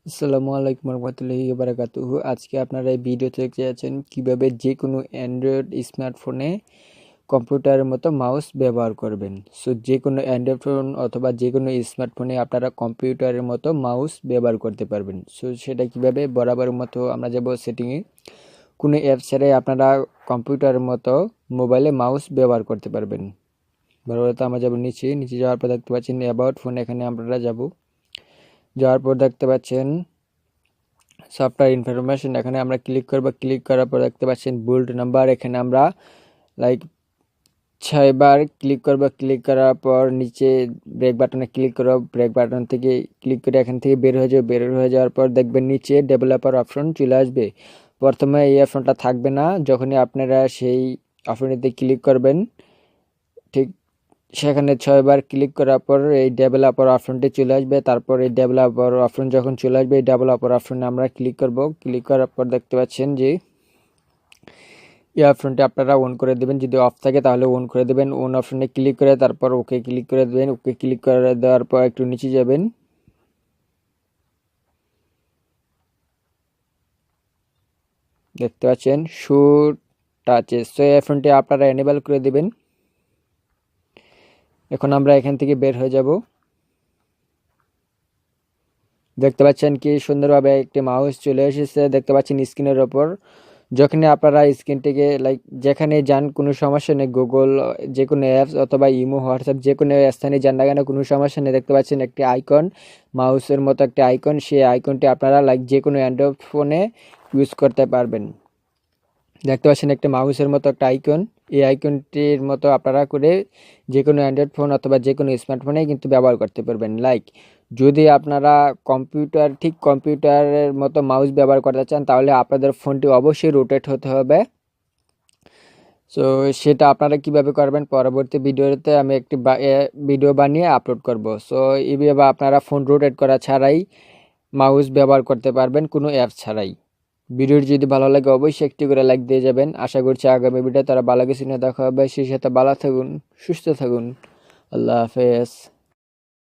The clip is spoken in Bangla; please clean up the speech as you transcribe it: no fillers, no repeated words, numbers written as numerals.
আসসালামু আলাইকুম রহমতুল্লাহি বারাকাতুহু। আজকে আপনারা এই ভিডিওতে দেখতে যাচ্ছেন কিভাবে যে কোনো অ্যান্ড্রয়েড স্মার্টফোনে কম্পিউটারের মতো মাউস ব্যবহার করবেন। সো যে কোনো অ্যান্ড্রয়েড ফোন অথবা যে কোনো স্মার্টফোনে আপনারা কম্পিউটারের মতো মাউস ব্যবহার করতে পারবেন। সো সেটা কিভাবে, বরাবরের মতো আমরা যাব সেটিংয়ে। কোনো অ্যাপ ছাড়াই আপনারা কম্পিউটারের মতো মোবাইলে মাউস ব্যবহার করতে পারবেন। বরাবরত আমরা যাব নিচে যাওয়ার পর দেখতে পাচ্ছেন অ্যাবাউট ফোন, এখানে আপনারা যাওয়ার পর দেখতে পাচ্ছেন সফটওয়্যার ইনফরমেশন, এখানে আমরা ক্লিক করব। ক্লিক করার পর দেখতে পাচ্ছেন বুল্ড নাম্বার, এখানে আমরা লাইক 6বার ক্লিক করব। ক্লিক করার পর নিচে ব্রেক বাটনে ক্লিক করব। ব্রেক বাটন থেকে ক্লিক করে এখান থেকে বের হয়ে যাবে। বের হয়ে যাওয়ার পর দেখবেন নিচে ডেভেলপার অপশন চলে আসবে। প্রথমে এই অপশনটা থাকবে না, যখনই আপনারা সেই অপশনটিতে ক্লিক করবেন ঠিক সেখানে 6বার ক্লিক করার পর এই ডেভেলপার অপশনটি চলে আসবে। তারপর এই ডেভেলপার অপশন যখন চলে আসবে, এই ডেভেলপার অপশনে আমরা ক্লিক করব। ক্লিক করার পর দেখতে পাচ্ছেন যে এই অপশনটি আপনারা অন করে দেবেন। যদি অফ থাকে তাহলে অন করে দেবেন। অন অপশনে ক্লিক করে তারপর ওকে ক্লিক করে দেবেন। ওকে ক্লিক করে দেওয়ার পর একটু নিচে যাবেন, দেখতে পাচ্ছেন শো টাচেস। সো এই অপশনটি আপনারা এনেবল করে দেবেন। এখন আমরা এখান থেকে বের হয়ে যাব। দেখতে পাচ্ছেন কি সুন্দরভাবে একটি মাউস চলে এসেছে। দেখতে পাচ্ছেন স্ক্রিনের ওপর। যখনই আপনারা স্ক্রিনটিকে লাইক যেখানে যান কোনো সমস্যা নেই, গুগল যে কোনো অ্যাপস অথবা ইমো, হোয়াটসঅ্যাপ যে কোনো স্থানে যান না কেন কোনো সমস্যা নেই। দেখতে পাচ্ছেন একটি আইকন, মাউসের মতো একটি আইকন। সেই আইকনটি আপনারা লাইক যে কোনো অ্যান্ড্রয়েড ফোনে ইউজ করতে পারবেন। দেখতে পাচ্ছেন একটা মাউসের মতো একটা আইকন। এই আইকনটির মতো আপনারা করে যে কোনো অ্যান্ড্রয়েড ফোন অথবা যে কোনো স্মার্টফোনে কিন্তু ব্যবহার করতে পারবেন। লাইক যদি আপনারা কম্পিউটারের মতো মাউস ব্যবহার করতে চান তাহলে আপনাদের ফোনটি অবশ্যই রোটেট হতে হবে। সো সেটা আপনারা কিভাবে করবেন পরবর্তী ভিডিওতে আমি একটি ভিডিও বানিয়ে আপলোড করব। সো এইভাবে আপনারা ফোন রোটেট করা ছাড়াই মাউস ব্যবহার করতে পারবেন কোনো অ্যাপ ছাড়াই। ভিডিওটি যদি ভালো লাগে অবশ্যই একটি করে লাইক দিয়ে যাবেন। আশা করছি আগামী ভিডিও তারা ভালো কিছু নিয়ে দেখা হবে। সেই সাথে ভালো থাকুন, সুস্থ থাকুন। আল্লাহ হাফেজ।